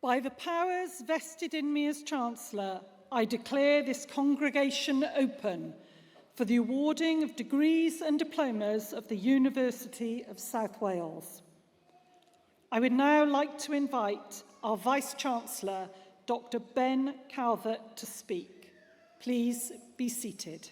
By the powers vested in me as Chancellor, I declare this congregation open for the awarding of degrees and diplomas of the University of South Wales. I would now like to invite our Vice-Chancellor, Dr. Ben Calvert, to speak. Please be seated.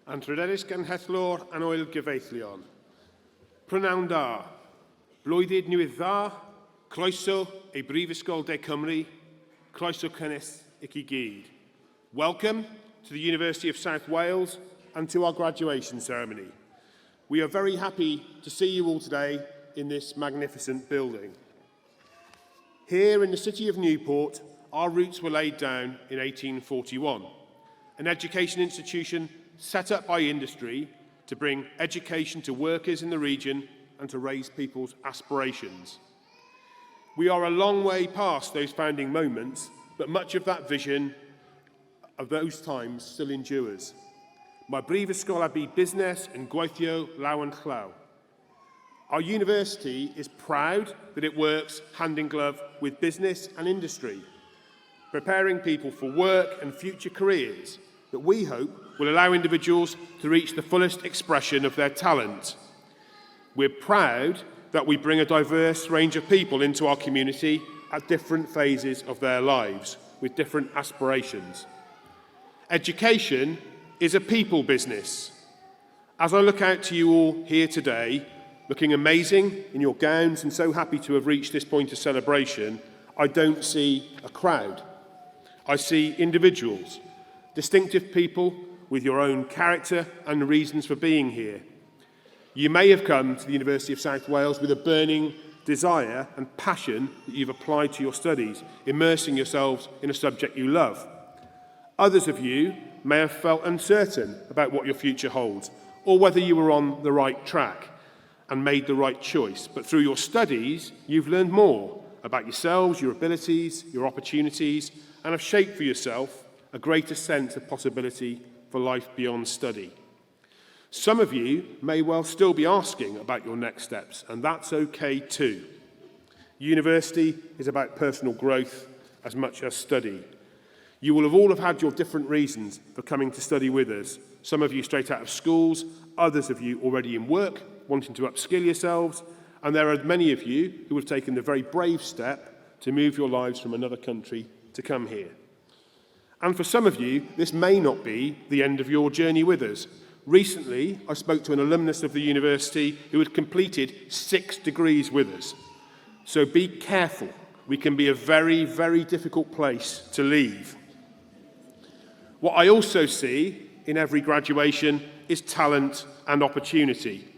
Anrhyderis genhellor an oel gyfeithlion. Prynawn da, blwyddyn newydd dda, croeso ei Brifysgol de Cymru, croeso cynnes I chi gyd. Welcome to the University of South Wales and to our graduation ceremony. We are very happy to see you all today in this magnificent building. Here in the city of Newport, our roots were laid down in 1841, an education institution set up by industry to bring education to workers in the region and to raise people's aspirations. We are a long way past those founding moments, but much of that vision of those times still endures. Mae Brifysgol a bu busnes yn gweithio law yn llaw. Our university is proud that it works hand in glove with business and industry, preparing people for work and future careers that we hope will allow individuals to reach the fullest expression of their talent. We're proud that we bring a diverse range of people into our community at different phases of their lives, with different aspirations. Education is a people business. As I look out to you all here today, looking amazing in your gowns and so happy to have reached this point of celebration, I don't see a crowd. I see individuals, distinctive people with your own character and reasons for being here. You may have come to the University of South Wales with a burning desire and passion that you've applied to your studies, immersing yourselves in a subject you love. Others of you may have felt uncertain about what your future holds, or whether you were on the right track and made the right choice. But through your studies, you've learned more about yourselves, your abilities, your opportunities, and have shaped for yourself a greater sense of possibility for life beyond study. Some of you may well still be asking about your next steps, and that's okay too. University is about personal growth as much as study. You will have all had your different reasons for coming to study with us. Some of you straight out of schools, others of you already in work, wanting to upskill yourselves, and there are many of you who have taken the very brave step to move your lives from another country to come here. And for some of you, this may not be the end of your journey with us. Recently, I spoke to an alumnus of the university who had completed 6 degrees with us. So be careful. We can be a very, very difficult place to leave. What I also see in every graduation is talent and opportunity.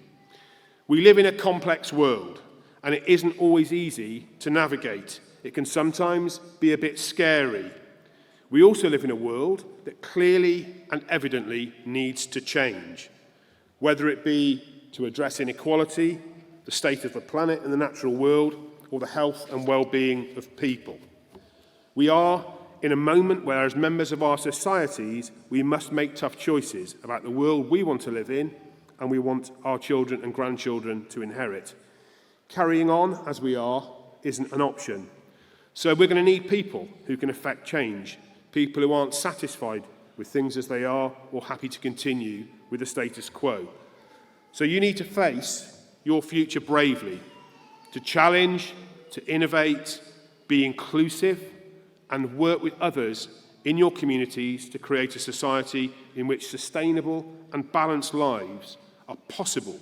We live in a complex world, and it isn't always easy to navigate. It can sometimes be a bit scary. We also live in a world that clearly and evidently needs to change, whether it be to address inequality, the state of the planet and the natural world, or the health and well-being of people. We are in a moment where, as members of our societies, we must make tough choices about the world we want to live in and we want our children and grandchildren to inherit. Carrying on as we are isn't an option. So we're going to need people who can effect change. People who aren't satisfied with things as they are or happy to continue with the status quo. So you need to face your future bravely, to challenge, to innovate, be inclusive, and work with others in your communities to create a society in which sustainable and balanced lives are possible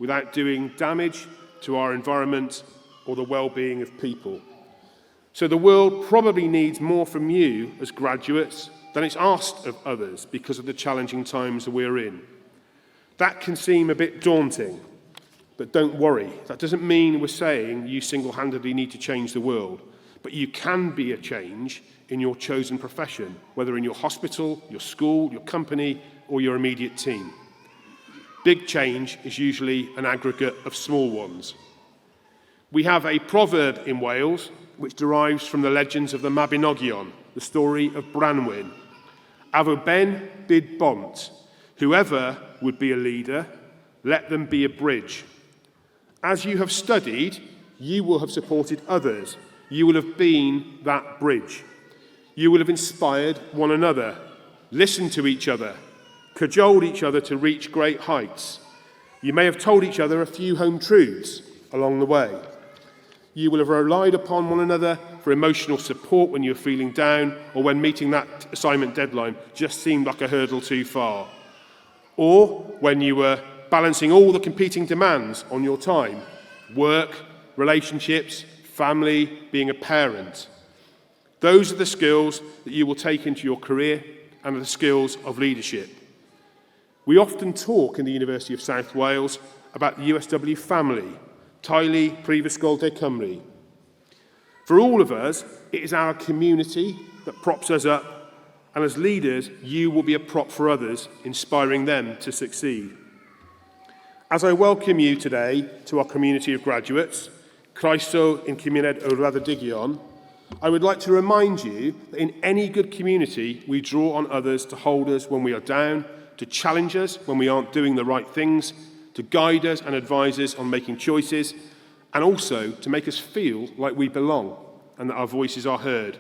without doing damage to our environment or the well-being of people. So the world probably needs more from you as graduates than it's asked of others because of the challenging times that we're in. That can seem a bit daunting, but don't worry. That doesn't mean we're saying you single-handedly need to change the world, but you can be a change in your chosen profession, whether in your hospital, your school, your company, or your immediate team. Big change is usually an aggregate of small ones. We have a proverb in Wales which derives from the legends of the Mabinogion, the story of Branwen. Avo ben bid bont, whoever would be a leader, let them be a bridge. As you have studied, you will have supported others. You will have been that bridge. You will have inspired one another, listened to each other, cajoled each other to reach great heights. You may have told each other a few home truths along the way. You will have relied upon one another for emotional support when you were feeling down or when meeting that assignment deadline just seemed like a hurdle too far. Or when you were balancing all the competing demands on your time, work, relationships, family, being a parent. Those are the skills that you will take into your career and are the skills of leadership. We often talk in the University of South Wales about the USW family, Teulu Prifysgol de Cymru. For all of us, it is our community that props us up, and as leaders, you will be a prop for others, inspiring them to succeed. As I welcome you today to our community of graduates, Croeso in Cymuned o Raddodigion, I would like to remind you that in any good community, we draw on others to hold us when we are down, to challenge us when we aren't doing the right things, to guide us and advise us on making choices, and also to make us feel like we belong and that our voices are heard.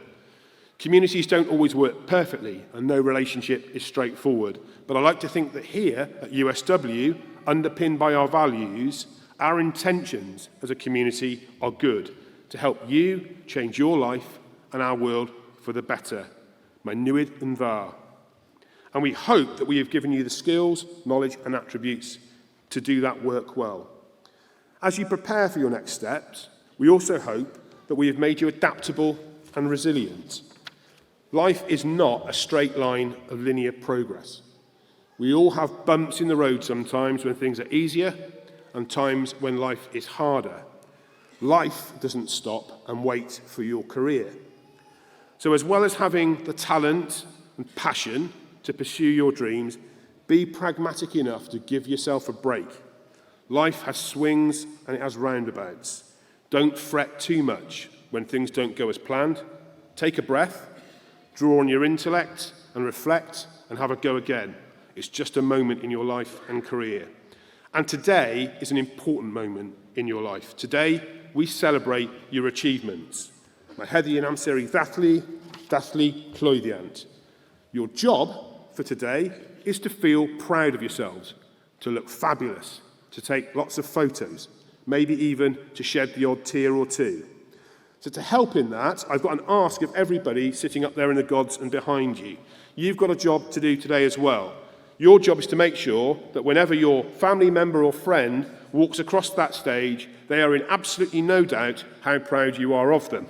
Communities don't always work perfectly, and no relationship is straightforward. But I like to think that here at USW, underpinned by our values, our intentions as a community are good to help you change your life and our world for the better. Mae newid yn dda. And we hope that we have given you the skills, knowledge and attributes to do that work well. As you prepare for your next steps, we also hope that we have made you adaptable and resilient. Life is not a straight line of linear progress. We all have bumps in the road sometimes when things are easier and times when life is harder. Life doesn't stop and wait for your career. So as well as having the talent and passion to pursue your dreams, be pragmatic enough to give yourself a break. Life has swings and it has roundabouts. Don't fret too much when things don't go as planned. Take a breath, draw on your intellect and reflect and have a go again. It's just a moment in your life and career. And today is an important moment in your life. Today, we celebrate your achievements. Mae heddi yn amser I dathlu clwyddiant. Your job for today is to feel proud of yourselves, to look fabulous, to take lots of photos, maybe even to shed the odd tear or two. So to help in that, I've got an ask of everybody sitting up there in the gods and behind you. You've got a job to do today as well. Your job is to make sure that whenever your family member or friend walks across that stage, they are in absolutely no doubt how proud you are of them.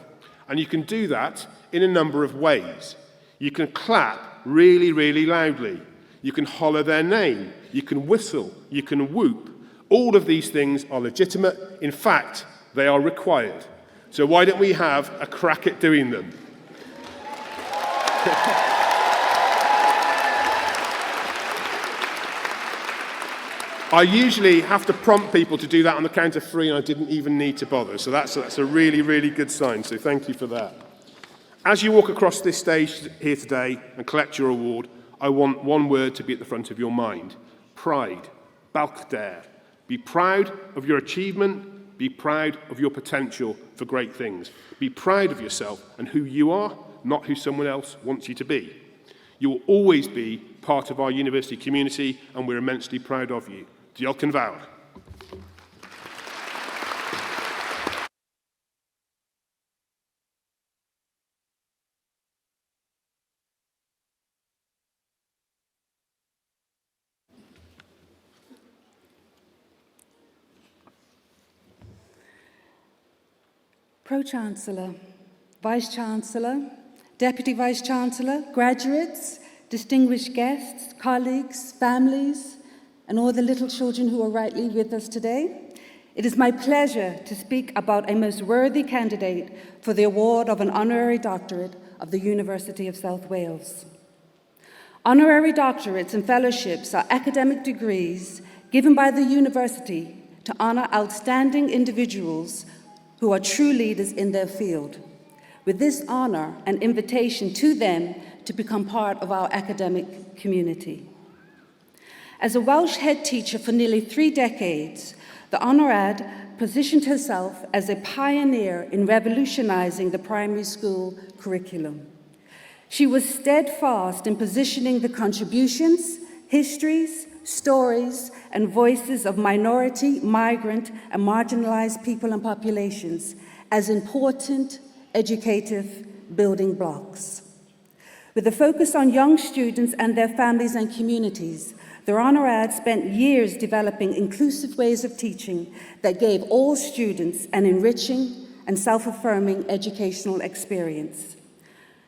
And you can do that in a number of ways. You can clap really, really loudly. You can holler their name. You can whistle. You can whoop. All of these things are legitimate. In fact, they are required. So why don't we have a crack at doing them? I usually have to prompt people to do that on the count of 3, and I didn't even need to bother. So that's a really, really good sign. So thank you for that. As you walk across this stage here today and collect your award, I want one word to be at the front of your mind. Pride. Balcder. Be proud of your achievement. Be proud of your potential for great things. Be proud of yourself and who you are, not who someone else wants you to be. You will always be part of our university community, and we're immensely proud of you. Diolch yn fawr. Pro-Chancellor, Vice-Chancellor, Deputy Vice-Chancellor, graduates, distinguished guests, colleagues, families, and all the little children who are rightly with us today, it is my pleasure to speak about a most worthy candidate for the award of an honorary doctorate of the University of South Wales. Honorary doctorates and fellowships are academic degrees given by the university to honour outstanding individuals who are true leaders in their field. With this honor and invitation to them to become part of our academic community. As a Welsh head teacher for nearly 3 decades, the Honorad positioned herself as a pioneer in revolutionizing the primary school curriculum. She was steadfast in positioning the contributions, histories, stories, and voices of minority, migrant, and marginalized people and populations as important educative building blocks. With a focus on young students and their families and communities, the Honorad spent years developing inclusive ways of teaching that gave all students an enriching and self-affirming educational experience.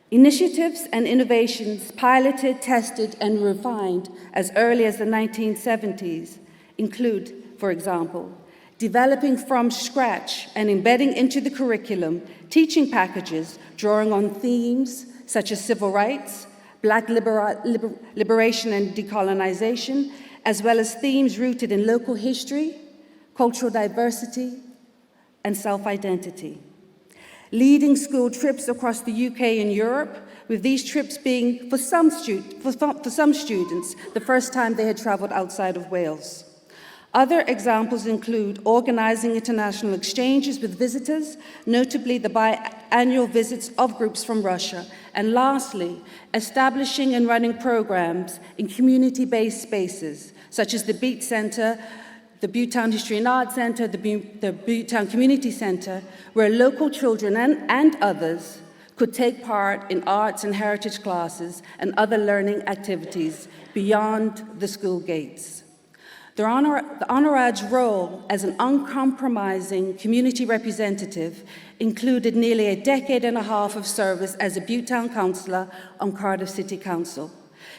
Initiatives and innovations piloted, tested, and refined as early as the 1970s include, for example, developing from scratch and embedding into the curriculum teaching packages drawing on themes such as civil rights, Black liberation and decolonization, as well as themes rooted in local history, cultural diversity, and self-identity. Leading school trips across the UK and Europe, with these trips being, for some students, the first time they had traveled outside of Wales. Other examples include organizing international exchanges with visitors, notably the biannual visits of groups from Russia, and lastly, establishing and running programs in community-based spaces, such as the Beat Center, the Butetown History and Art Center, the Butetown Community Center, where local children and others could take part in arts and heritage classes and other learning activities beyond the school gates. The Honorad's role as an uncompromising community representative included nearly a decade and a half of service as a Butetown councillor on Cardiff City Council.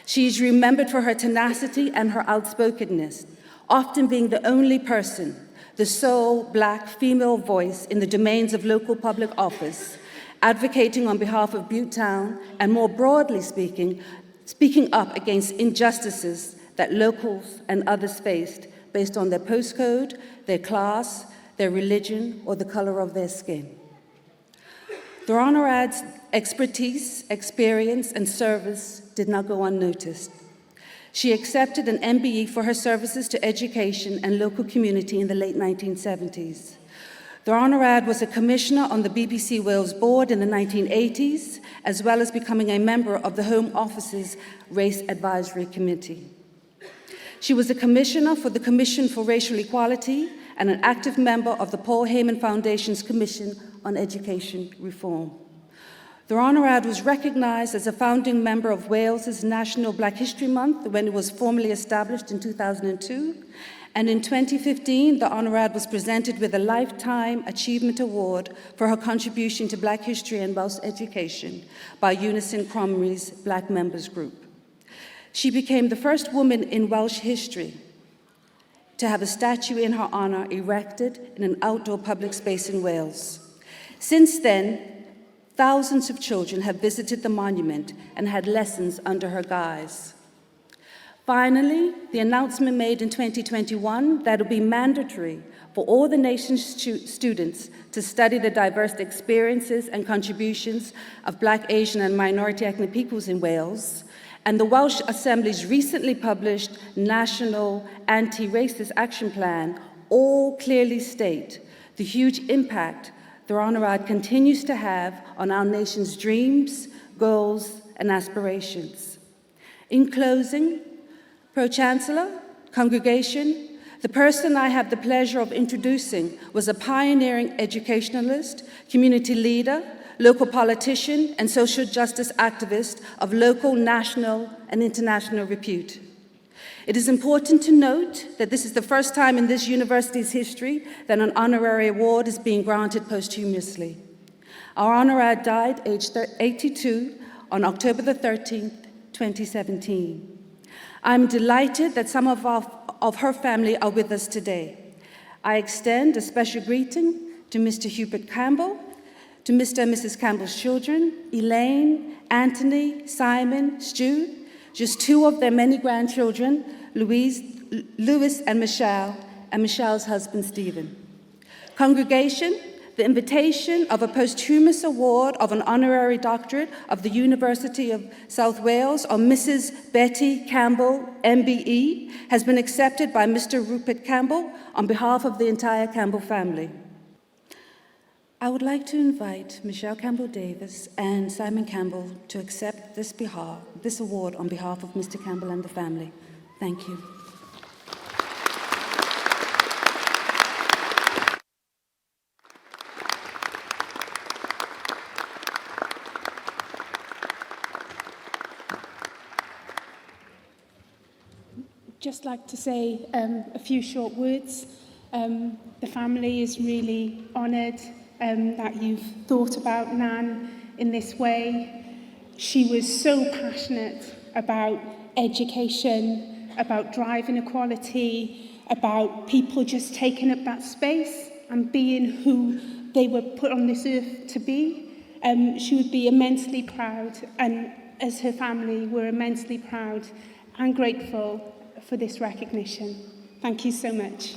She is remembered for her tenacity and her outspokenness, often being the only person, the sole Black female voice in the domains of local public office, advocating on behalf of Butetown and, more broadly speaking up against injustices that locals and others faced based on their postcode, their class, their religion, or the color of their skin. The Honorad's expertise, experience, and service did not go unnoticed. She accepted an MBE for her services to education and local community in the late 1970s. The Honorad was a commissioner on the BBC Wales board in the 1980s, as well as becoming a member of the Home Office's Race Advisory Committee. She was a commissioner for the Commission for Racial Equality and an active member of the Paul Heyman Foundation's Commission on Education Reform. The Honorad was recognized as a founding member of Wales's National Black History Month when it was formally established in 2002. And in 2015, the Honorad was presented with a Lifetime Achievement Award for her contribution to Black history and Welsh education by Unison Cromry's Black Members Group. She became the first woman in Welsh history to have a statue in her honor erected in an outdoor public space in Wales. Since then, thousands of children have visited the monument and had lessons under her guise. Finally, the announcement made in 2021 that it will be mandatory for all the nation's students to study the diverse experiences and contributions of Black, Asian, and minority ethnic peoples in Wales, and the Welsh Assembly's recently published National Anti-Racist Action Plan all clearly state the huge impact the Honorad continues to have on our nation's dreams, goals, and aspirations. In closing, Pro-Chancellor, congregation, the person I have the pleasure of introducing was a pioneering educationalist, community leader, local politician, and social justice activist of local, national, and international repute. It is important to note that this is the first time in this university's history that an honorary award is being granted posthumously. Our Honorad died aged 82 on October the 13th, 2017. I'm delighted that some of her family are with us today. I extend a special greeting to Mr. Hubert Campbell, to Mr. and Mrs. Campbell's children, Elaine, Anthony, Simon, Stu, just 2 of their many grandchildren, Louis and Michelle's husband, Stephen. Congregation, the invitation of a posthumous award of an honorary doctorate of the University of South Wales on Mrs. Betty Campbell, MBE, has been accepted by Mr. Rupert Campbell on behalf of the entire Campbell family. I would like to invite Michelle Campbell-Davis and Simon Campbell to accept this award on behalf of Mr. Campbell and the family. Thank you. Just like to say a few short words. The family is really honoured that you've thought about Nan in this way. She was so passionate about education, about driving equality, about people just taking up that space and being who they were put on this earth to be. She would be immensely proud, and as her family, we're immensely proud and grateful for this recognition. Thank you so much.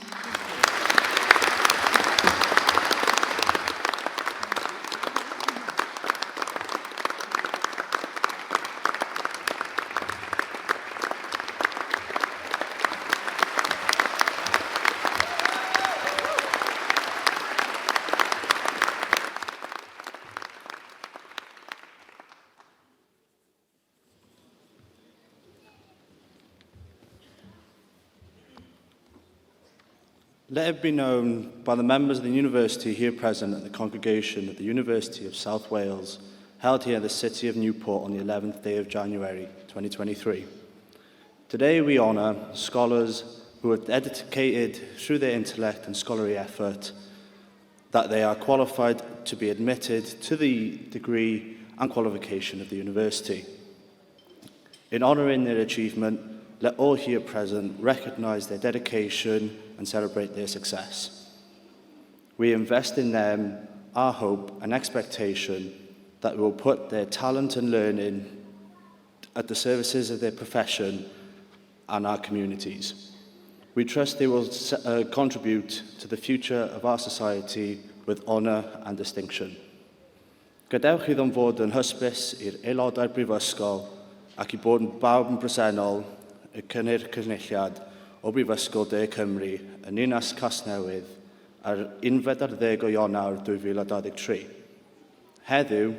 Let it be known by the members of the University here present at the congregation at the University of South Wales, held here in the city of Newport on the 11th day of January 2023. Today we honour scholars who have dedicated through their intellect and scholarly effort that they are qualified to be admitted to the degree and qualification of the university. In honouring their achievement, let all here present recognise their dedication and celebrate their success. We invest in them our hope and expectation that we will put their talent and learning at the services of their profession and our communities. We trust they will contribute to the future of our society with honour and distinction. Gadewch iddyn fod yn hysbys i'r aelodau'r Brifysgol ac I bod yn bawb yn bresennol y cynhyrchiad o Brifysgol De Cymru yn Ninas Casnewydd ar 11 o Ionawr 2023. Heddiw,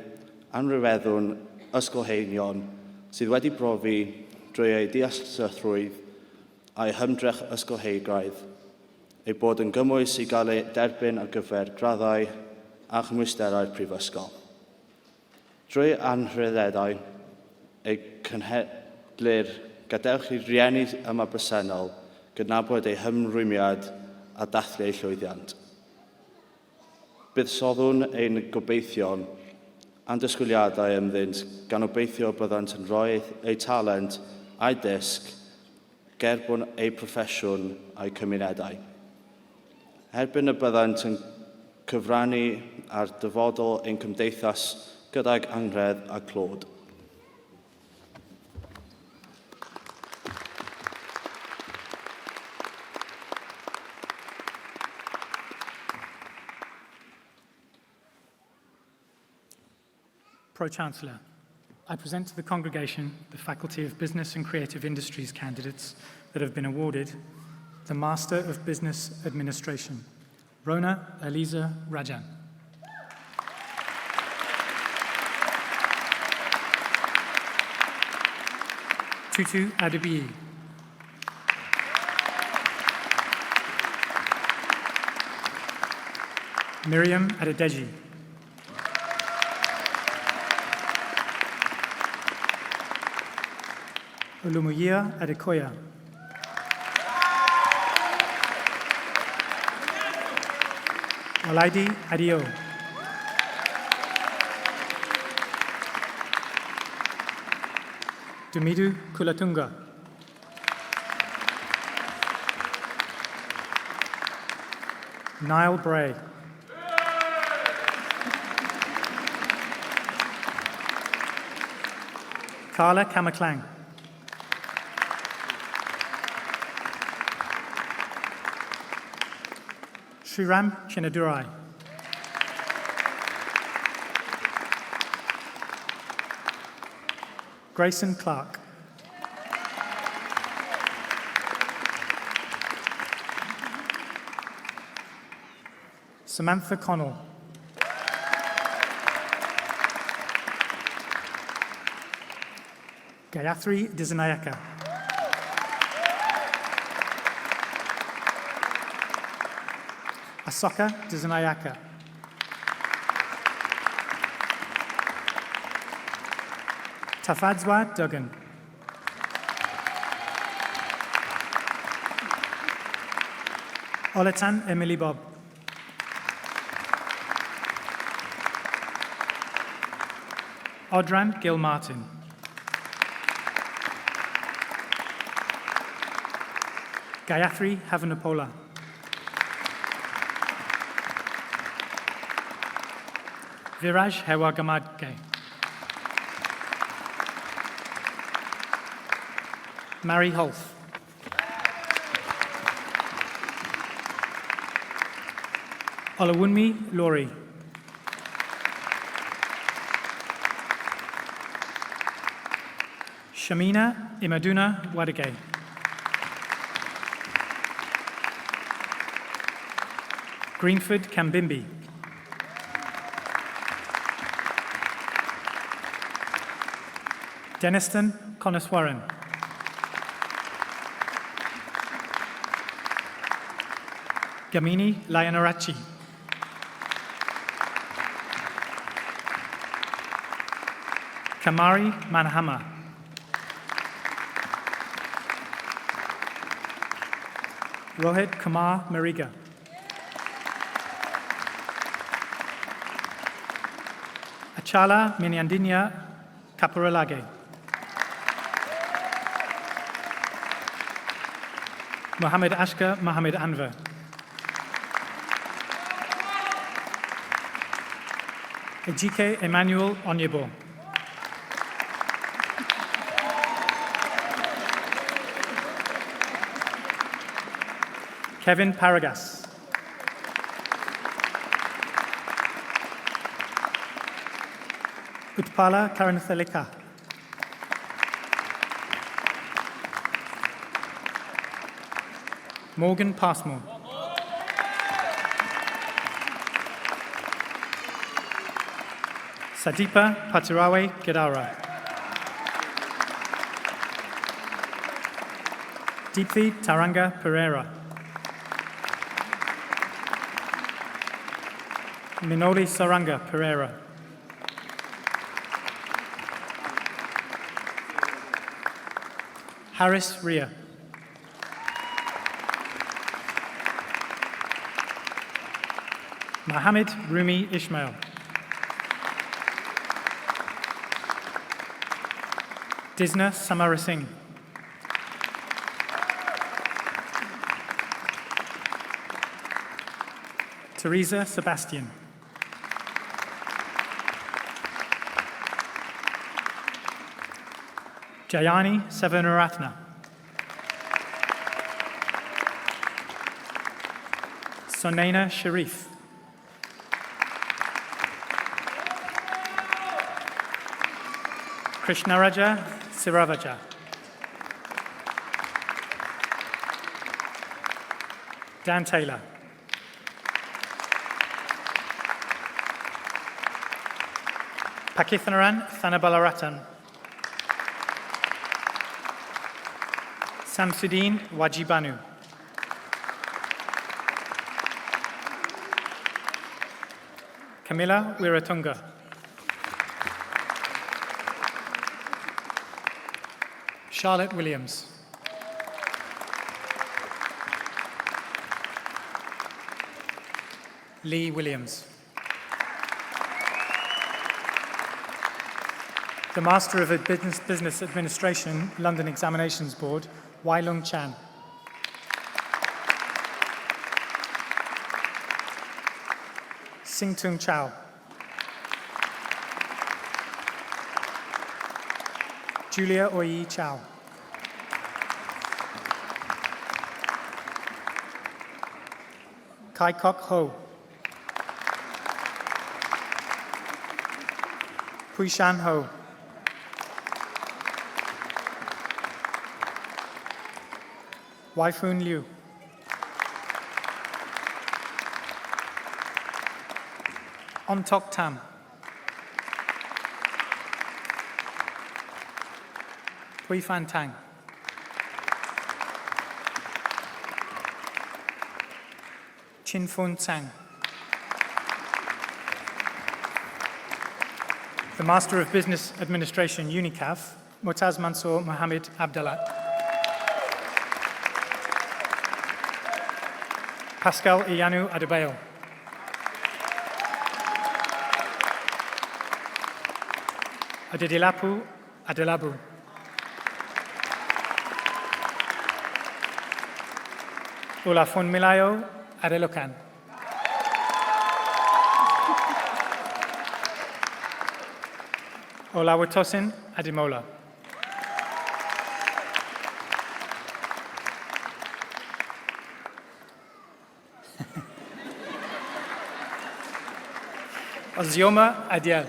anryweddwn ysgolheinion sydd wedi brofi drwy ei deallusrwydd a'i hymdrech ysgolheigraidd, ei bod yn gymwys I gael ei derbyn ar gyfer graddau a chymwysterau'r Prifysgol. Drwy anrhyddeddau, ei cynhedlir gadewch I rieni yma bresennol gydnabod ei hymrwymiad a dathlu ei llwyddiant. Buddsodwn ein gobeithion a'n disgwyliadau ymddynt gan obeithio byddant yn rhoi ei talent a'i disg gerbwn ei proffesiwn a'i cymunedau. Erbyn y byddant yn cyfrannu ar dyfodol ein cymdeithas gydag anredd a clod. Pro-Chancellor, I present to the congregation the Faculty of Business and Creative Industries candidates that have been awarded the Master of Business Administration, Rona Eliza Rajan. Tutu Adebiyi. Miriam Adedeji. Olumuyiwa Adekoya. Olaide Adio. Dumidu Kulatunga. Niall Bray. Carla Kamaklang. Sriram Chinadurai. Grayson Clark. Samantha Connell. Gayatri Disnayaka. Asoka Disnayaka. Tafadzwa Duggan. Oletan Emily Bob. Odran Gil Martin. Gayatri Havanapola. Viraj Hewagamadke. Mary Holf. Olawunmi Laurie. Shamina Imaduna Wadage. Greenford Kambimbi. Denniston Coniswaran. Gamini Layanarachi. Kamari Manhama. Rohit Kumar Mariga. Achala Minyandinya Kapuralage. Mohammed Ashka Mohammed Anwar. Ejike Emmanuel Onyebo. Kevin Paragas. Utpala Karanthalika. Morgan Passmore. Sadipa Patirawe Kedara. Deepthi Taranga Pereira. Minoli Saranga Pereira. Harris Ria. Mohammed Rumi Ishmael. Disna Samarasingh. Teresa Sebastian. Jayani Savanaratna. Sonaina Sharif. Krishnaraja Siravaja. Dan Taylor. Pakithanaran Thanabalaratan. Samsudeen Wajibanu. Camilla Wiratunga. Charlotte Williams. Lee Williams. The Master of Business Administration, London Examinations Board, Wai Lung Chan. Sing Tung Chow. Julia Oyi Chow. Kai Kok Ho. Pui Shan Ho. Waifun Liu. Ontok Tam. Pui Fan Tang. Chin Fun Tsang. The Master of Business Administration, UNICAF, Mutaz Mansour Mohammed Abdallah. Pascal Iyanu Adebayo. Adedilapu Adelabu. Olafun Milayo Adelokan. Olawatosin Adimola. Ozioma Adiel.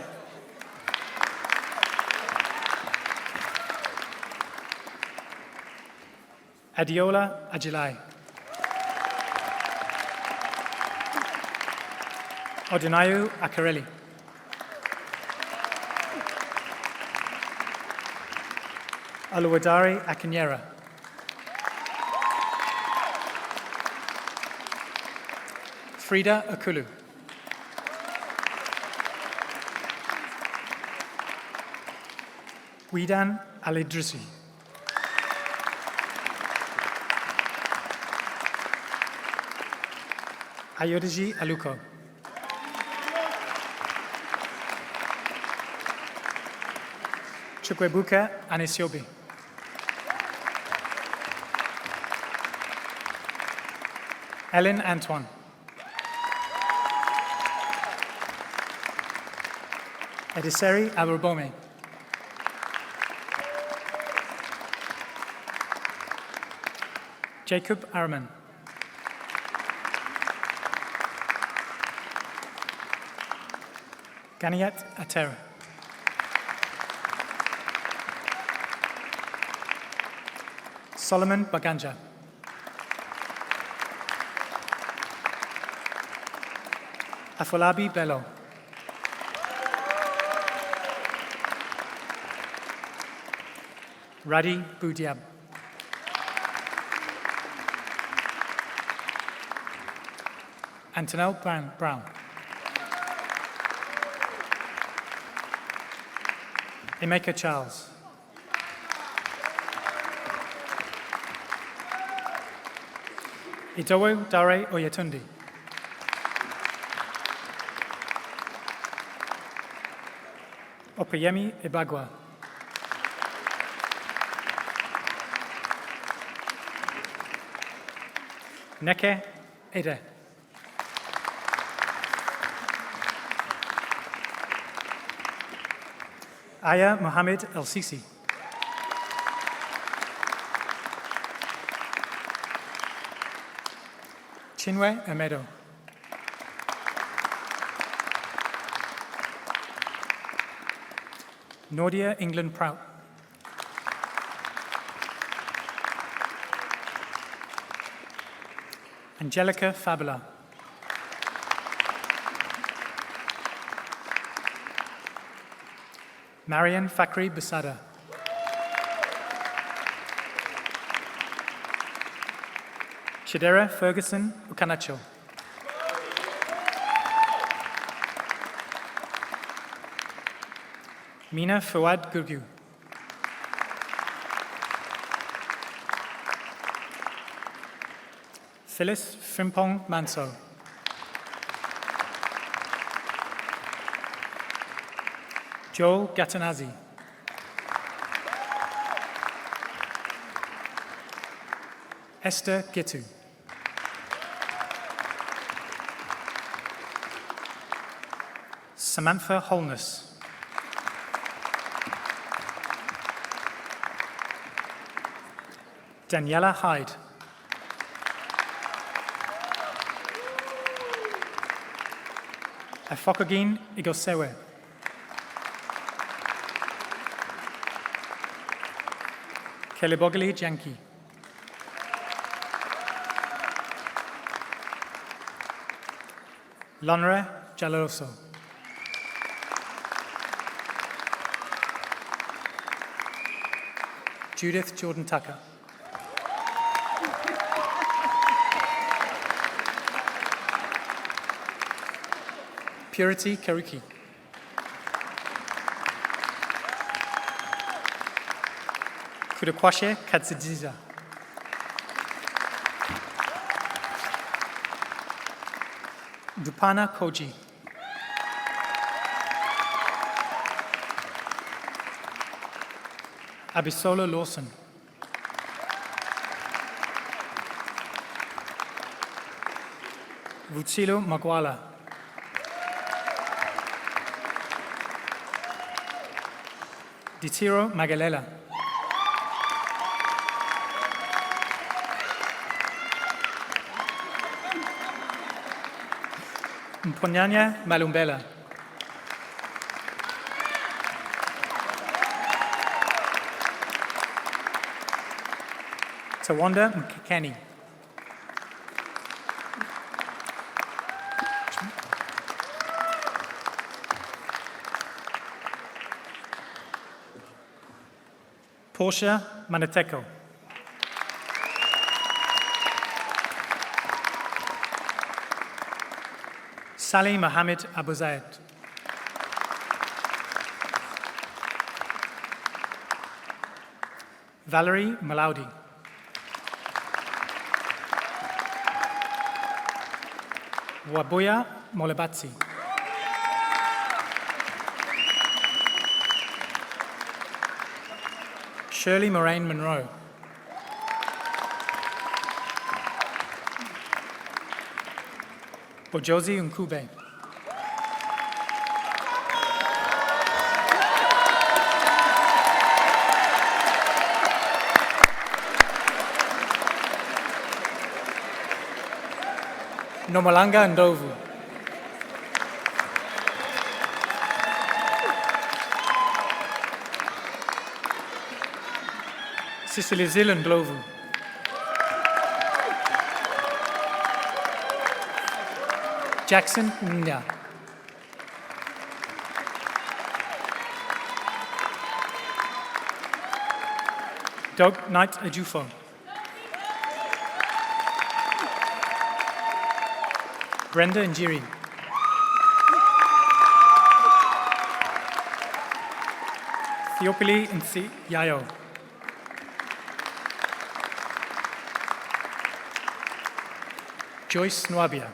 Adiola Ajilai. Odunayu Akareli. Aluwadari Akinyera. Frida Akulu. Widan Alidrisi. Ayodeji Aluko. Chukwebuka Anisiobi. Ellen Antoine. Ediseri Aburbome. Jacob Arman. Ganiat Atera. Solomon Baganja. Afolabi Bello. Radi Boudiab. Antonelle Brown. Emeka Charles. Idowo Dare Oyetundi. Opeyemi Ibagwa. Neke Ede. Aya Mohammed El Sisi. Chinwe Emedo. Nordia England Prout. Angelica Fabula. Marian Fakri Bisada. Chidera Ferguson Ukanacho. Mina Fawad Gurgu. Phyllis Frimpong Manso. Joel Gatanazi. Esther Gitu. Samantha Holness. Daniela Hyde. Afokogin Igosewe. Kelebogli Janki. Lonre Jaloso. Judith Jordan Tucker. Purity Karuki. Kudakwashe Katsidziza. Dupana Koji. Abisola Lawson. Vutsilo Magwala. Ditiro Magalela. Mponyanya Malumbela. Tawanda Mkikani. Portia Manateko. Salih Mohammed Abu Zaid. Valerie Malaudi. Wabuya Molebatsi. Shirley Moraine Monroe. Bojozi Nkube. Nomalanga Ndovu. Cicely Zil Ndlovu. Jackson Nya. Doug Knight Ejufo. Brenda Njiri. Theopili Nsi Yayo. Joyce Nwabia.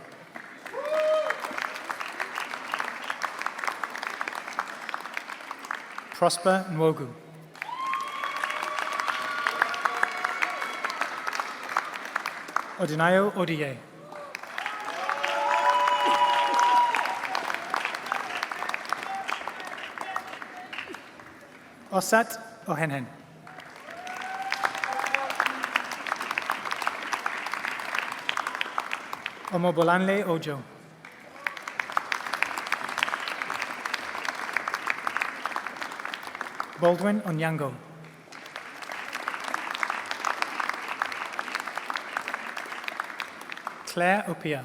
Prosper Nwogu. Odinayo Odiye. Osat Ohenhen. Omobolanle Ojo. Baldwin Onyango. Claire Opia.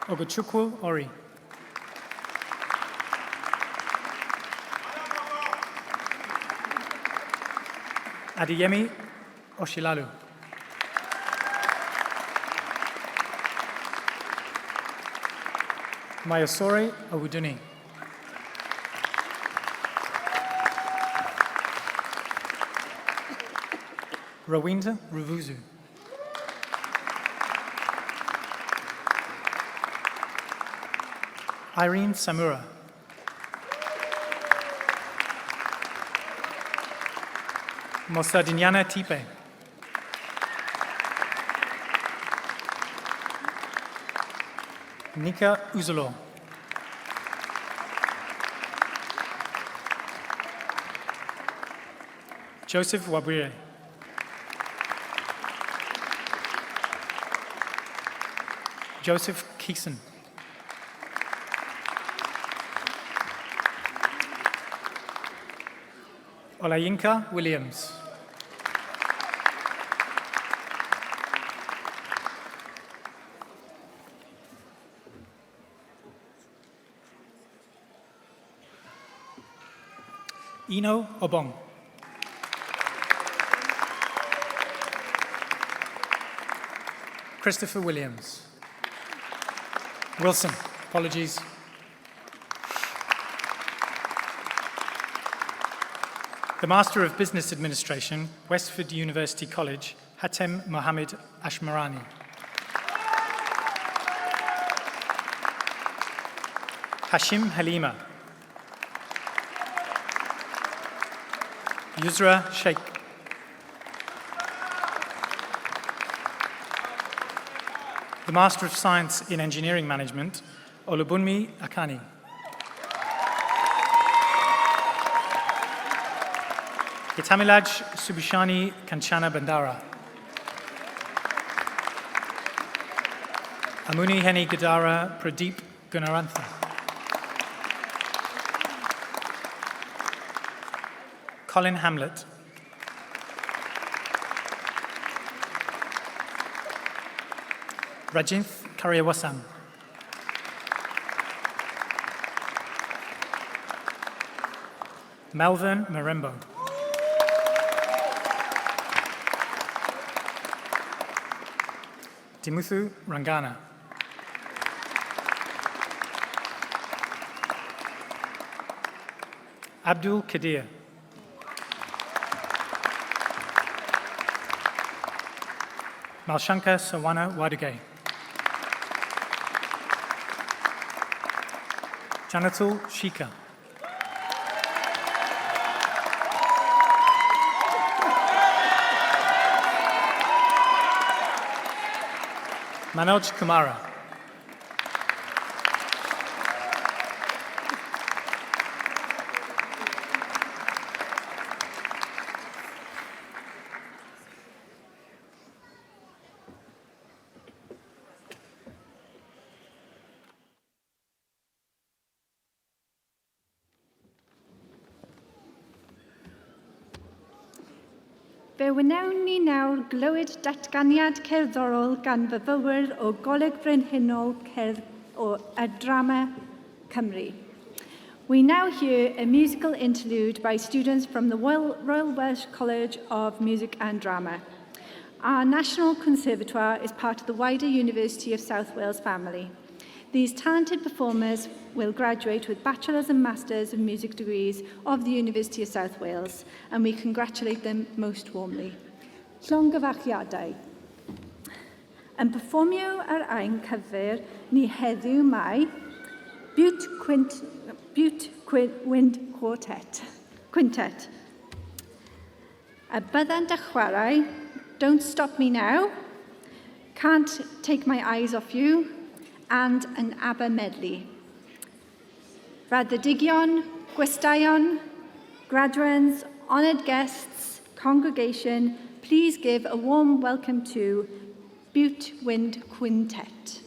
Ogochukwu Ori. Adiyemi Oshilalu. Mayosori Owuduni. Rawinda Ruvuzu. Irene Samura. Mosadinyana Tipe. Nika Uzolo. Joseph Wabwire. Joseph Keeson. Olayinka Williams. Ino Obong. Christopher Williams. Wilson, apologies. The Master of Business Administration, Westford University College, Hatem Mohammed Ashmarani. Hashim Halima. Yusra Sheikh. The Master of Science in Engineering Management, Olubunmi Akani. Itamilaj Subishani Kanchana Bandara. Amuni Heni Gadara Pradeep Gunarantha. Colin Hamlet. Rajinth Karyawasam. Melvin Marembo. Timuthu Rangana. Abdul Kadir. Malshanka Sawana Wadugay. Janatul Shika. Manoj Kumara. Fe wnawn ni nawr glywed datganiad cerddorol gan fyfyrwyr o Goleg Frenhinol a Drama Cymru. We now hear a musical interlude by students from the Royal Welsh College of Music and Drama. Our National Conservatoire is part of the wider University of South Wales family. These talented performers will graduate with Bachelor's and Master's of Music degrees of the University of South Wales, and we congratulate them most warmly. Llongyfarchiadau. Yn perfformio ar ein cyfer ni heddiw mae Butte Wind Quintet. A byddant a chwarae, Don't Stop Me Now, Can't Take My Eyes Off You, and an ABBA medley. Raddedigion, gwestaion, graduands, honoured guests, congregation, please give a warm welcome to Butte Wind Quintet.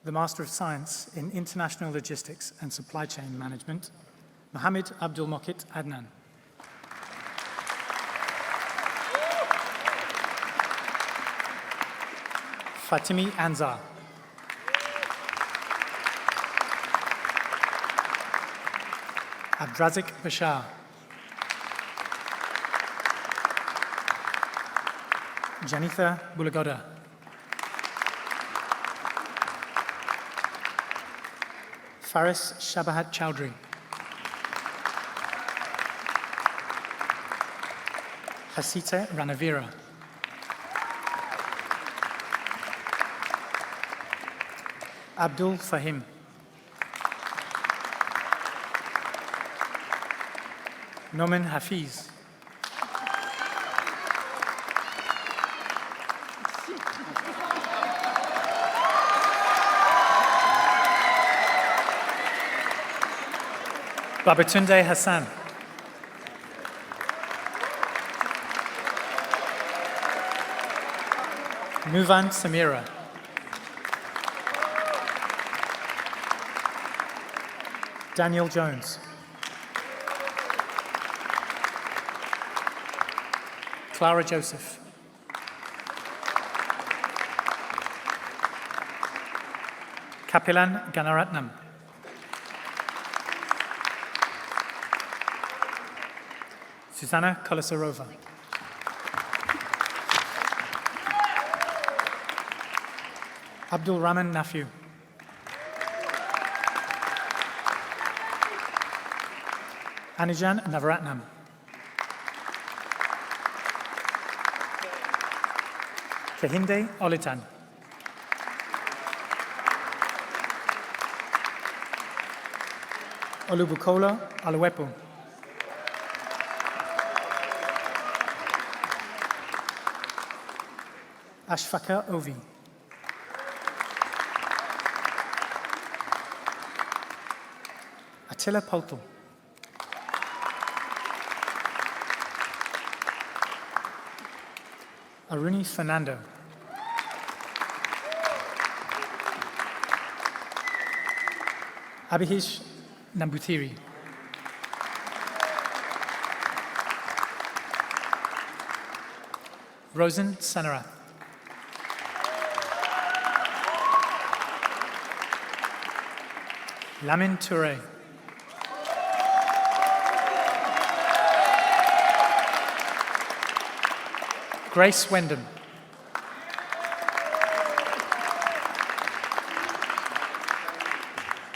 the Master of Science in International Logistics and Supply Chain Management, Mohammed Abdul Mokit Adnan. Fatimi Anzar. Abdrazik Bashar. Janitha Bulagoda. Faris Shabahat Chowdhury. Hasita Ranavira. Abdul Fahim. Noman Hafiz. Babatunde Hassan. Nuvan Samira. Daniel Jones. Clara Joseph. Kapilan Ganaratnam. Susanna Kolasarova. Abdul Rahman Nafiu. Anijan Navaratnam. Kehinde Olitan. Olubukola Aluepu. Ashfaka Ovi. Attila Poltel. Aruni Fernando. Abhish Nambutiri. Rosen Sanarath. Lamin Touré. Grace Wendham.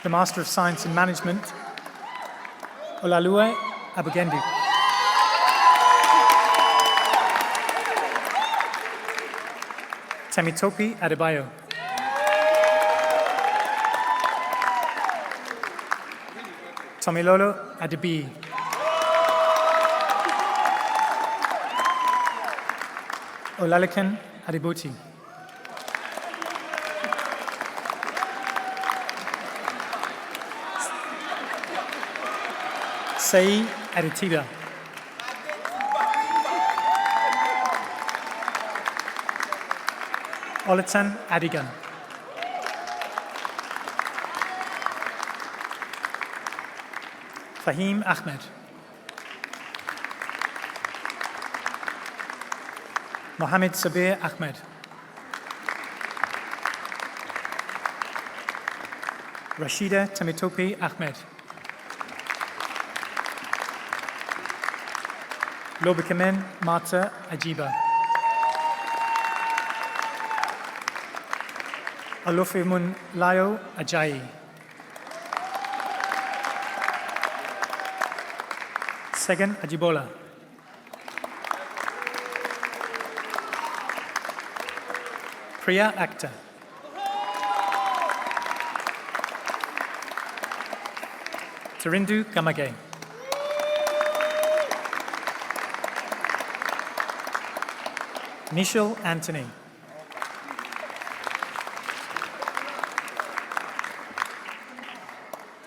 The Master of Science in Management, Olalue Abugendu. Temitope Adebayo. Tomilolo Adebi. Olalekan Adebuti. Sei Aditida. Olatan Adigan. Fahim Ahmed. Mohammed Sabir Ahmed. Rashida Temitope Ahmed. Lobikamen Marta Ajiba. Alofimun Layo Ajayi. Segan Ajibola. Priya Akhtar. Tarindu Gamage. Nishal Anthony.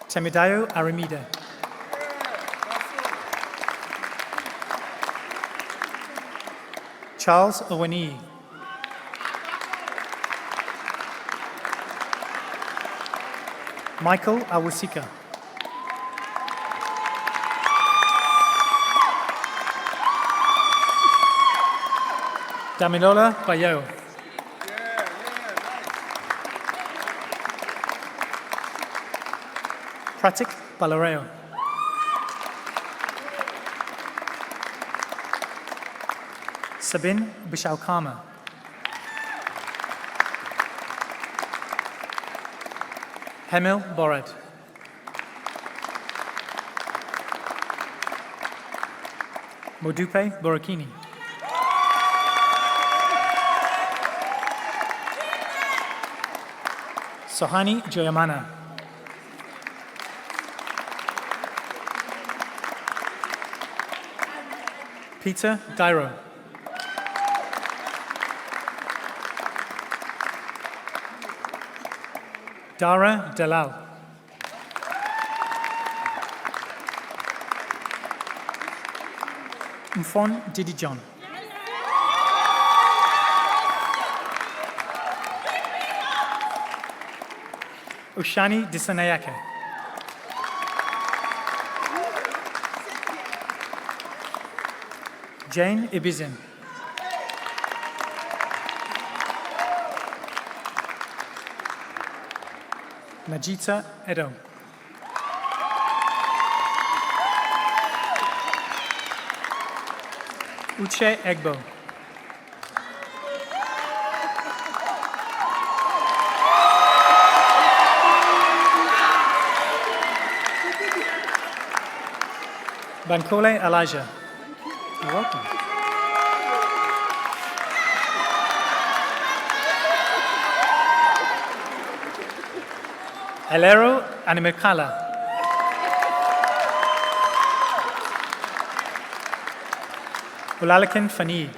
Temidayo Aramida. Charles Owani. Michael Awusika. Damilola Bayo. Pratik Balareo. Sabin Bishalkama. Hemil Borad. Modupe Borakini. Sohani Joyamana. Peter Dairo. Dara Dalal. Mfon Didijon. Ushani Disanayake. Jane Ibizin. Najita Edo. Uche Egbo. Bankole Elijah. You're welcome. Elero Animekala. Ulalakin Fani.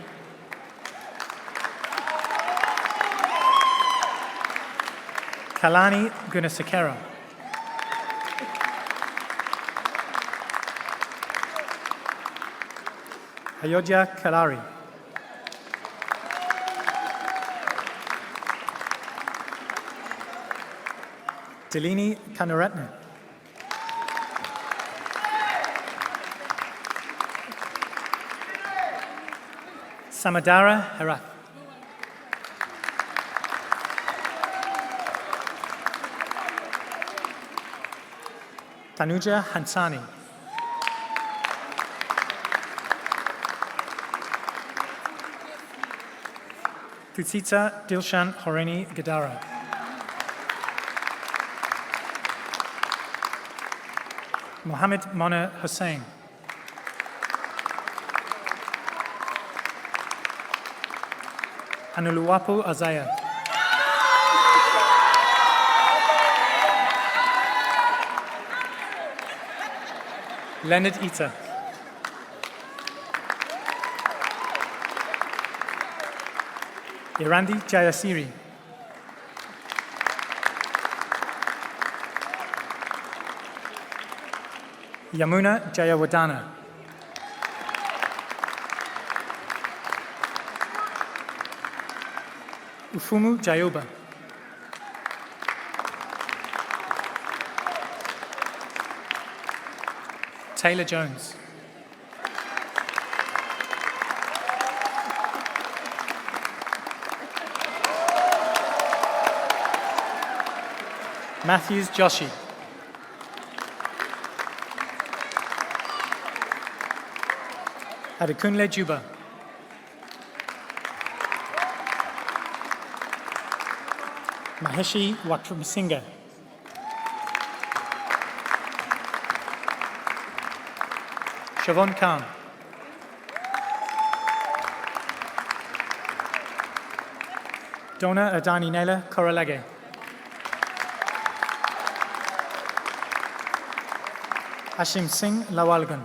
Kalani Gunasekera. Ayodhya Kalari. Delini Kanaratne. Samadara Herath. Tanuja Hansani. Tutsitsa Dilshan Horeni Gadara. Mohammed Mona Hussain. Anuluwapu Azaya. Leonard Ita. Irandi Jayasiri. Yamuna Jayawadana. Ufumu Jayoba. Taylor Jones. Matthews Joshi. Adekunle Juba. Maheshi Wakramasinghe. Shavon Khan. Dona Adani Nela Koralege. Ashim Singh Lawalgan.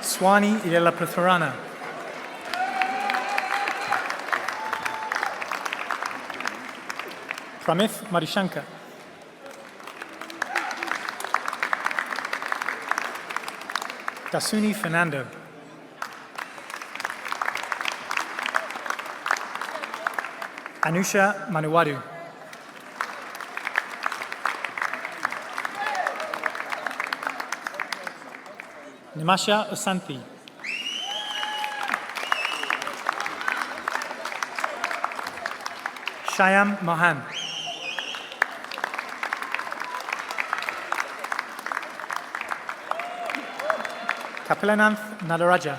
Swani Idela Pratharana. Pramith Marishankar. Dasuni Fernando. Anusha Manuwadu. Nimasha Osanthi. Shyam Mohan. Kapilananth Nadaraja.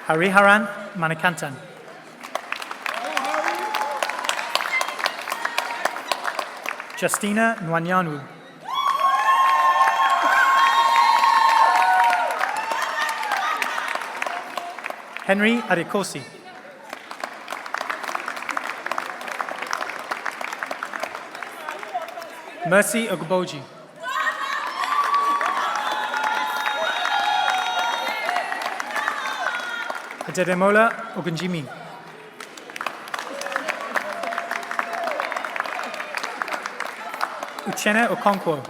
Hariharan Manikantan. Justina Nwanyanu. Henry Adekosi. Mercy Ogboji. Adedemola Ogunjimi. Uchenna Okonkwo.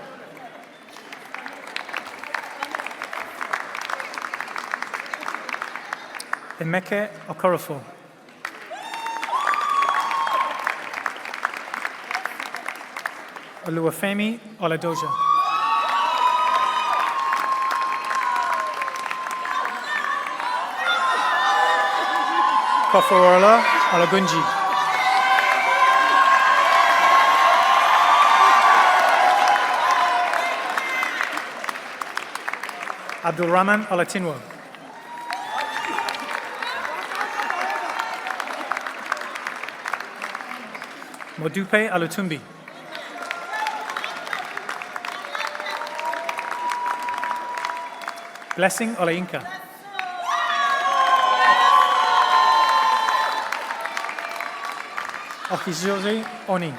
Emeke Okorofo. Oluwafemi Oladoja. Koforola Olagunji. Abdulrahman Olatinwo. Modupe Alutumbi. Blessing Oleinka. Okijoji Oni.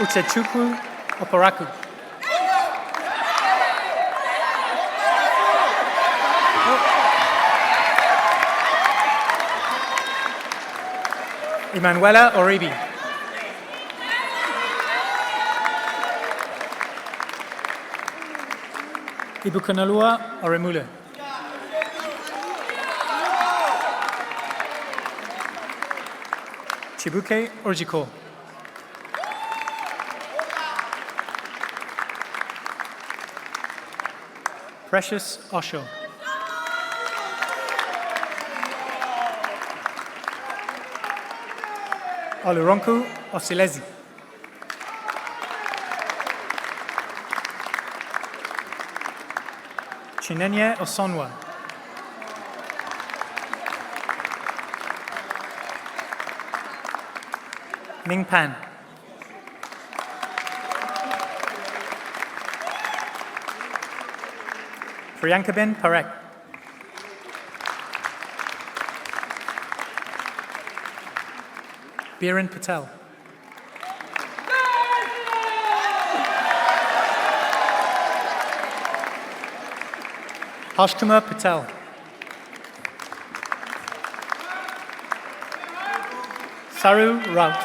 Uchechukwu Oporaku. Emanuela Oribi. Ibukanalua Oremule. Chibuke Orjiko. Precious Osho. Oluronku Osilezi. Chinenye Osonwa. Mingpan. Priyankaben Parek. Biren Patel. Harshkumar Patel. Saru Raut.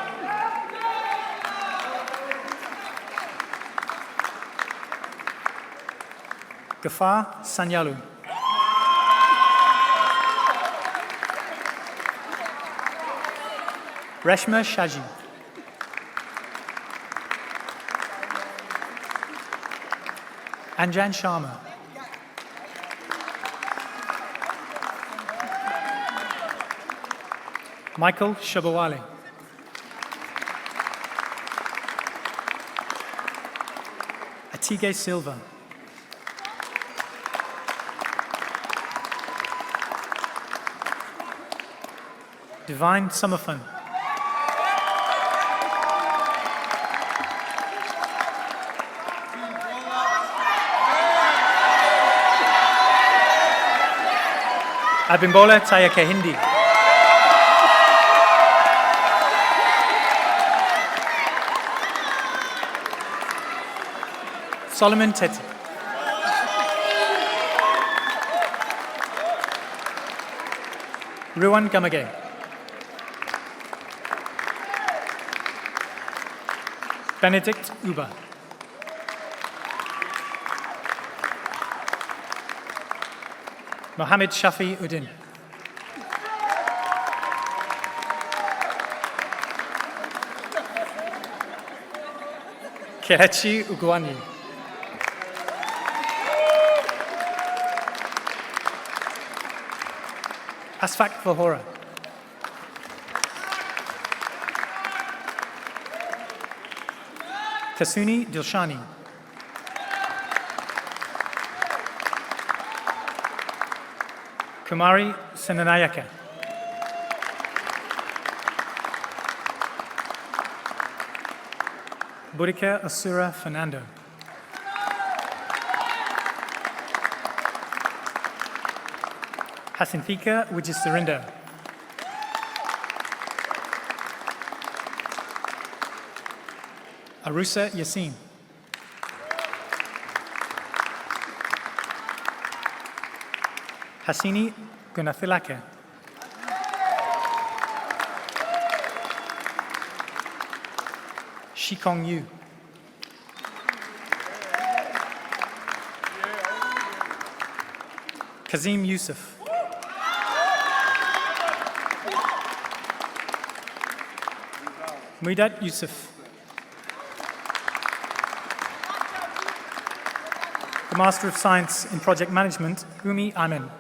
Gafar Sanyalu. Reshma Shaji. Anjan Sharma. Michael Shabawale. Atige Silva. Divine Summerfun. Abimbola Tayake Hindi. Solomon Teti. Ruan Gamage. Benedict Uber. Mohammed Shafi Udin. Kelechi Ugwani. Asfak Vahora. Kasuni Dilshani. Kumari Senanayaka. Burika Asura Fernando. Hasinthika Wijisarinda. Arusa Yassin. Hasini Gunathilaka. Shikong Yu. Kazim Yusuf. Muidat Yusuf. The Master of Science in Project Management, Umi Amen.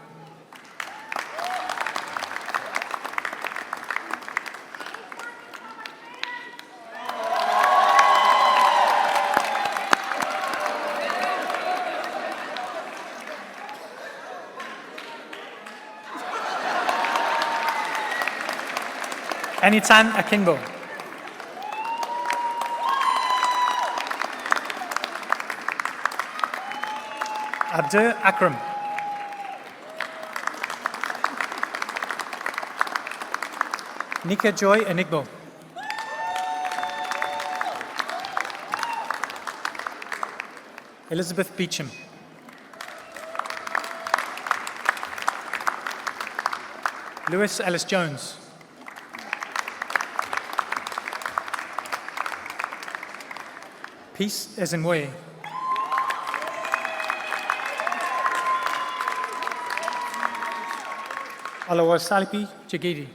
Enitan Akinbo. Abdur Akram. Nika Joy Enigbo. Elizabeth Beecham. Lewis Ellis Jones. Peace Ezenwe. Alawasalipi Jagidi.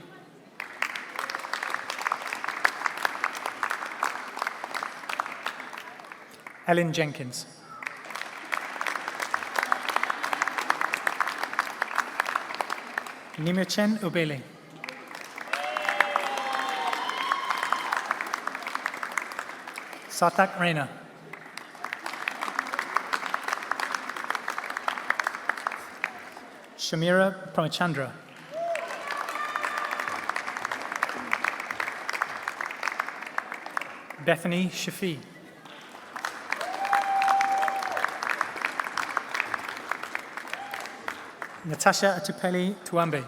Ellen Jenkins. Nimechen Ubele. Satak Reina. Shamira Pramachandra. Bethany Shafi. Natasha Atupeli Tuambe.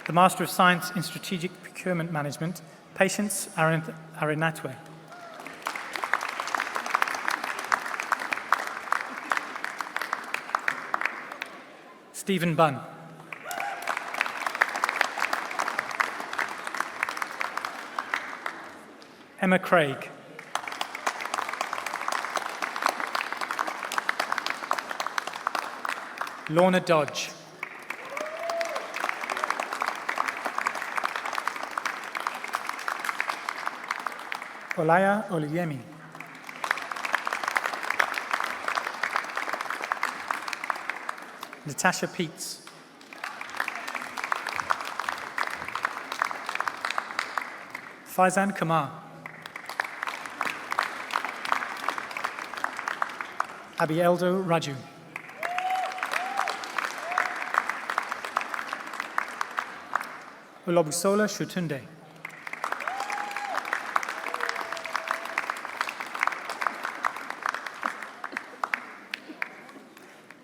The Master of Science in Strategic Procurement Management, Patience Arinatwe. Stephen Bunn. Emma Craig. Lorna Dodge. Olaya Oliviemi. Natasha Peets. Faizan Kamar. Abieldo Raju. Olobusola Shutunde.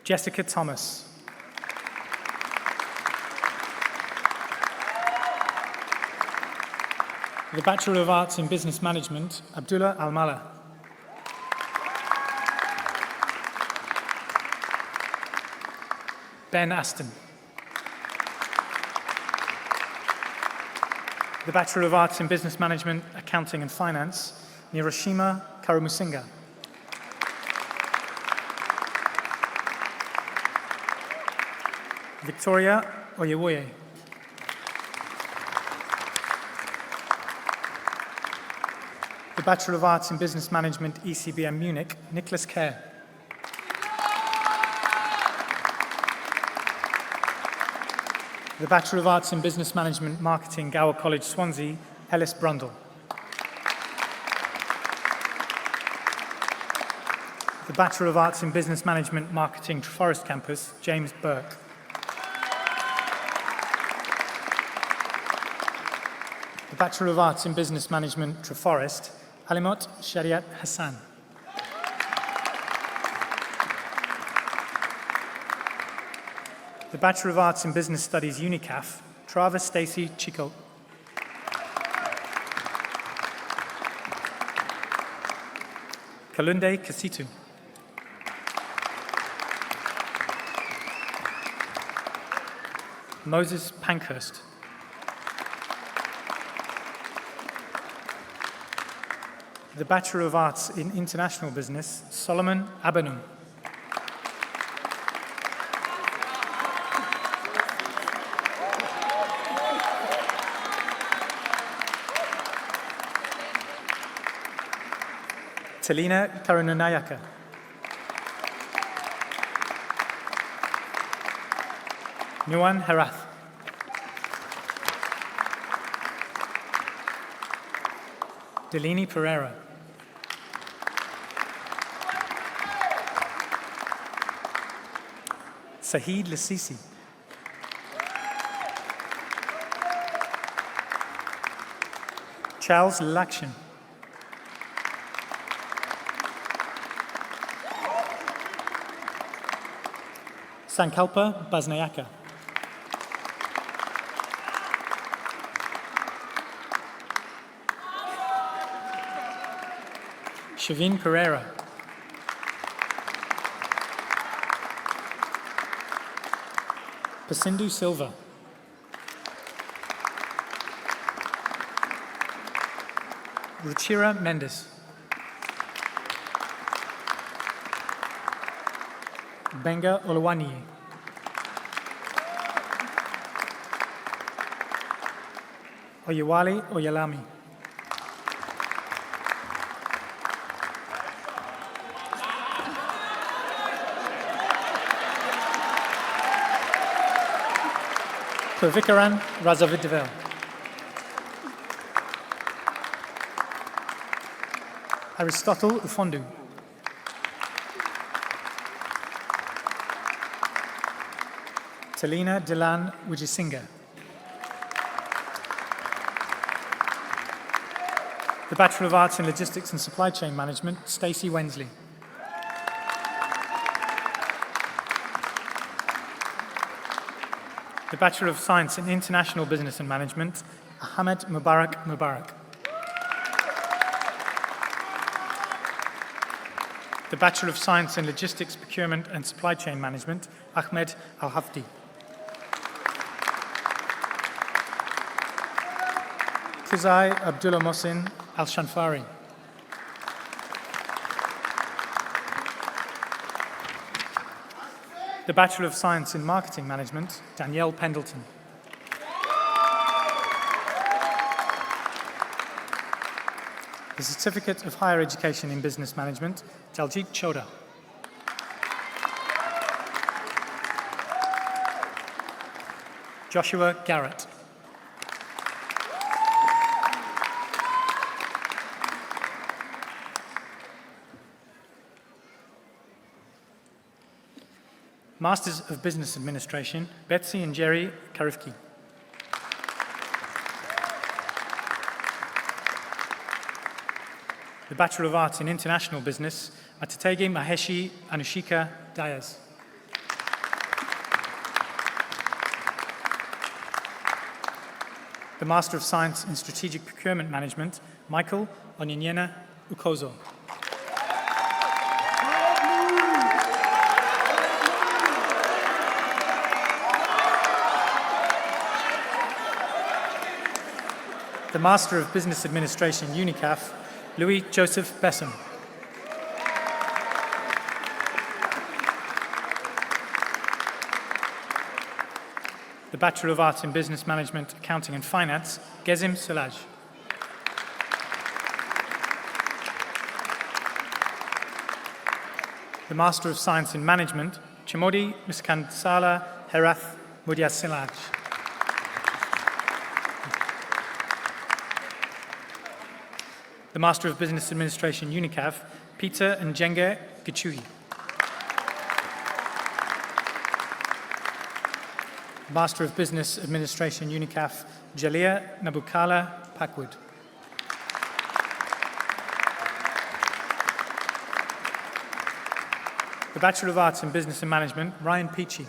Jessica Thomas. The Bachelor of Arts in Business Management, Abdullah Almala. Ben Aston. The Bachelor of Arts in Business Management, Accounting and Finance, Niroshima Karumusinga. Victoria Oyewoye. The Bachelor of Arts in Business Management, ECBM Munich, Nicholas Kerr. The Bachelor of Arts in Business Management, Marketing, Gower College, Swansea, Ellis Brundle. The Bachelor of Arts in Business Management, Marketing, Treforest Campus, James Burke. The Bachelor of Arts in Business Management, Treforest, Alimot Shariat Hassan. The Bachelor of Arts in Business Studies, UNICAF, Travis Stacey Chico. Kalunde Kasitu. Moses Pankhurst. The Bachelor of Arts in International Business, Solomon Abanum. Telina Karunanayaka. Nuan Herath. Delini Pereira. Sahid Lassisi. Charles Lakshan. Sankalpa Basnayaka. Shavin Pereira. Pasindu Silva. Ruchira Mendes. Benga Olawani. Oyewale Oyalami. Purvikaran Razavidavel. Aristotle Ufondu. Talina Dilan Wijisinga. The Bachelor of Arts in Logistics and Supply Chain Management, Stacey Wensley. The Bachelor of Science in International Business and Management, Ahmed Mubarak Mubarak. The Bachelor of Science in Logistics, Procurement and Supply Chain Management, Ahmed Al-Hafdi. Tizai Abdullah Mohsin Al-Shanfari. The Bachelor of Science in Marketing Management, Danielle Pendleton. The Certificate of Higher Education in Business Management, Daljit Choda. Joshua Garrett. Masters of Business Administration, Betsy and Jerry Karifki. The Bachelor of Arts in International Business, Matatege Maheshi Anushika Diaz. The Master of Science in Strategic Procurement Management, Michael Onyenyena Ukozo. The Master of Business Administration, UNICAF, Louis Joseph Besson. The Bachelor of Arts in Business Management, Accounting and Finance, Gezim Solaj. The Master of Science in Management, Chimodi Miskansala Herath Mudiasilaj. The Master of Business Administration, UNICAF, Peter Njenge Gichuhi. Master of Business Administration, UNICAF, Jalia Nabukala Packwood. The Bachelor of Arts in Business and Management, Ryan Peachy.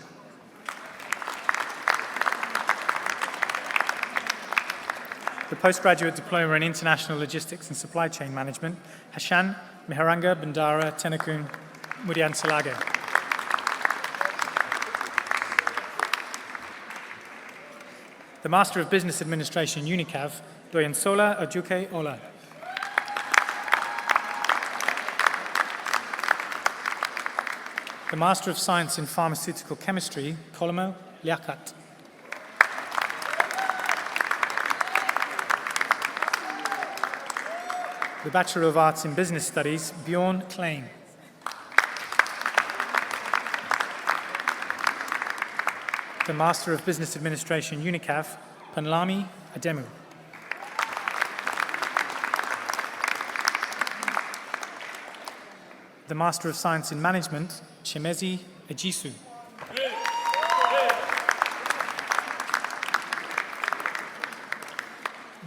The Postgraduate Diploma in International Logistics and Supply Chain Management, Hashan Miharanga Bandara Tenakun Mudian Salage. The Master of Business Administration, UNICAV, Doyansola Ojuke Ola. The Master of Science in Pharmaceutical Chemistry, Kolomo Liakat. The Bachelor of Arts in Business Studies, Bjorn Klein. The Master of Business Administration, UNICAF, Panlami Ademu. The Master of Science in Management, Chemezi Ejisu.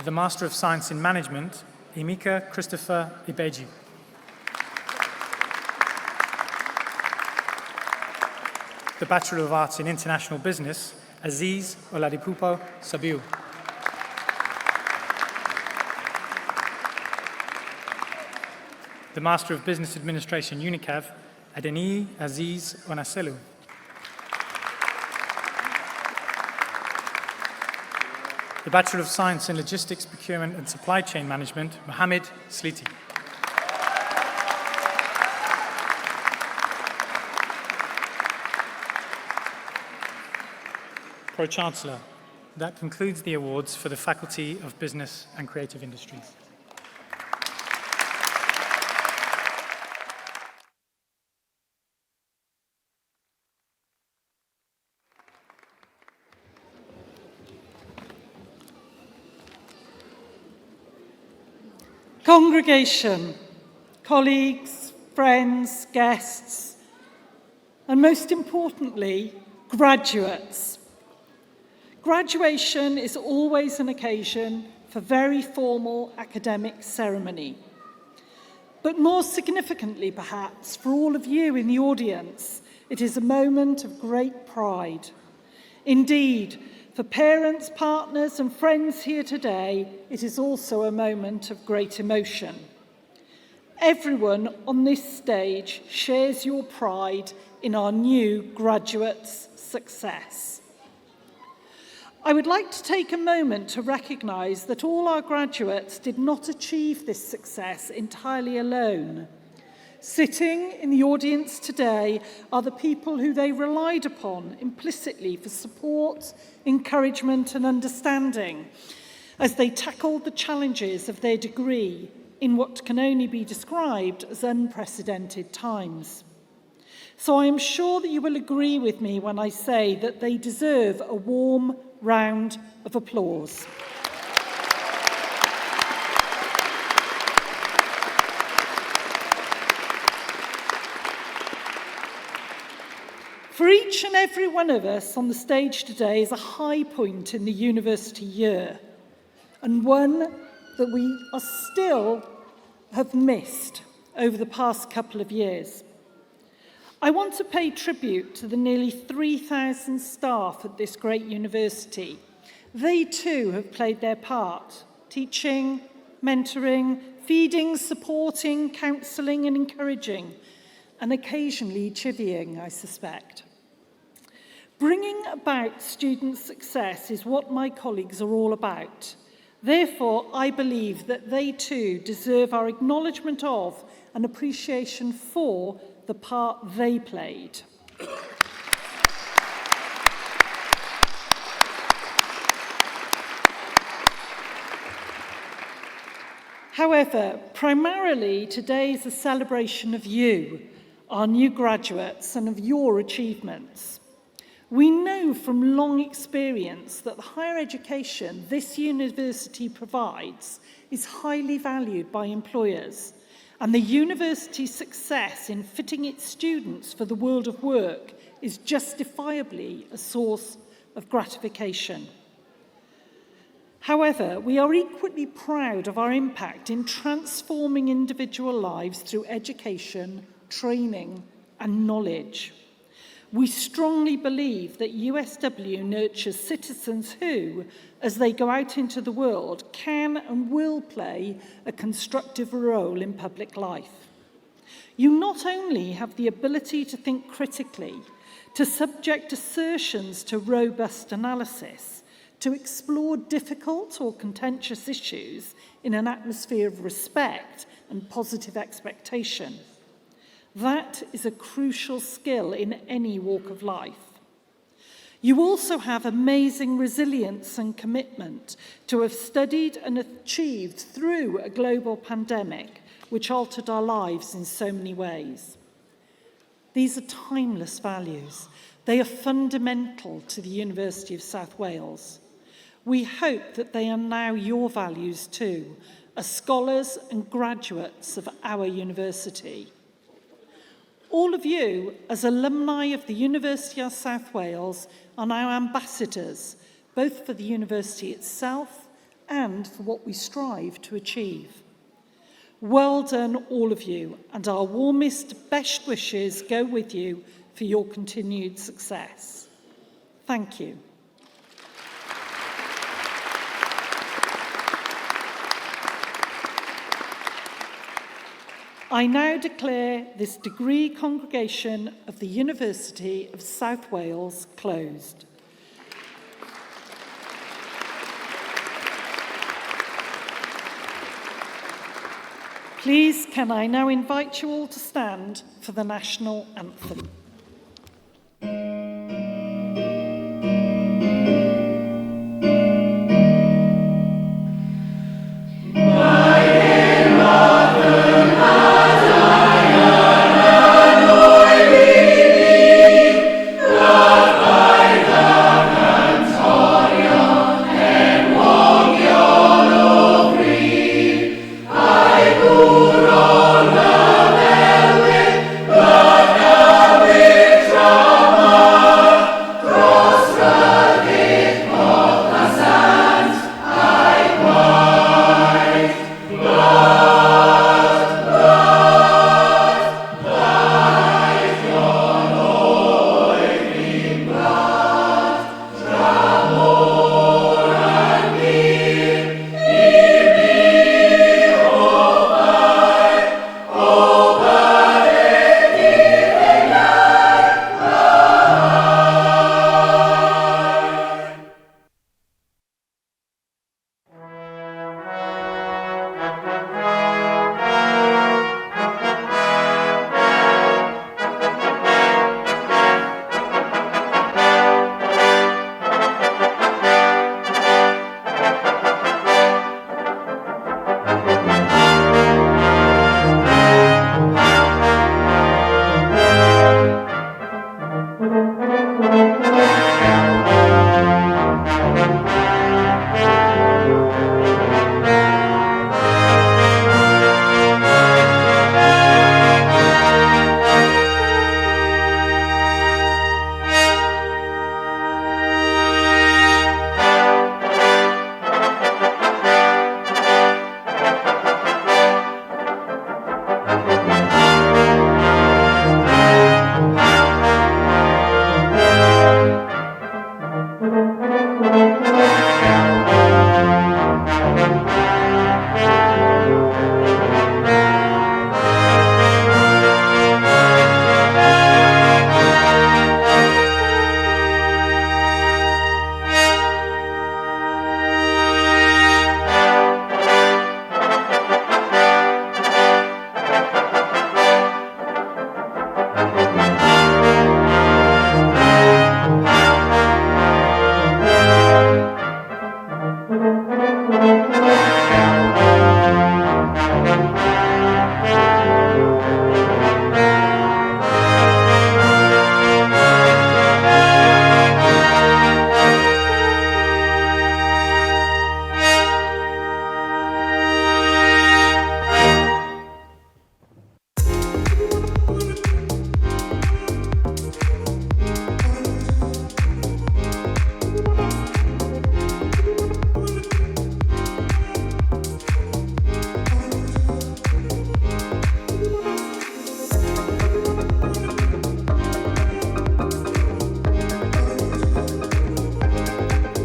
The Master of Science in Management, Emeka Christopher Ibeji. The Bachelor of Arts in International Business, Aziz Oladipupo Sabiu. The Master of Business Administration, UNICAV, Adeniyi Aziz Onaselu. The Bachelor of Science in Logistics, Procurement and Supply Chain Management, Mohammed Sliti. Pro-Chancellor, that concludes the awards for the Faculty of Business and Creative Industries. Congregation, colleagues, friends, guests, and most importantly, graduates. Graduation is always an occasion for very formal academic ceremony. But more significantly, perhaps, for all of you in the audience, it is a moment of great pride. Indeed, for parents, partners, and friends here today, it is also a moment of great emotion. Everyone on this stage shares your pride in our new graduates' success. I would like to take a moment to recognise that all our graduates did not achieve this success entirely alone. Sitting in the audience today are the people who they relied upon implicitly for support, encouragement and understanding as they tackled the challenges of their degree in what can only be described as unprecedented times. So I am sure that you will agree with me when I say that they deserve a warm round of applause. For each and every one of us on the stage today is a high point in the university year, and one that we are still have missed over the past couple of years. I want to pay tribute to the nearly 3,000 staff at this great university. They too have played their part, teaching, mentoring, feeding, supporting, counselling and encouraging, and occasionally chivying, I suspect. Bringing about student success is what my colleagues are all about. Therefore, I believe that they too deserve our acknowledgement of and appreciation for the part they played. However, primarily today is a celebration of you, our new graduates, and of your achievements. We know from long experience that the higher education this university provides is highly valued by employers, and the university's success in fitting its students for the world of work is justifiably a source of gratification. However, we are equally proud of our impact in transforming individual lives through education, training, and knowledge. We strongly believe that USW nurtures citizens who, as they go out into the world, can and will play a constructive role in public life. You not only have the ability to think critically, to subject assertions to robust analysis, to explore difficult or contentious issues in an atmosphere of respect and positive expectation. That is a crucial skill in any walk of life. You also have amazing resilience and commitment to have studied and achieved through a global pandemic which altered our lives in so many ways. These are timeless values. They are fundamental to the University of South Wales. We hope that they are now your values too, as scholars and graduates of our university. All of you, as alumni of the University of South Wales, are now ambassadors, both for the university itself and for what we strive to achieve. Well done, all of you, and our warmest, best wishes go with you for your continued success. Thank you. I now declare this degree congregation of the University of South Wales closed. Please, can I now invite you all to stand for the national anthem.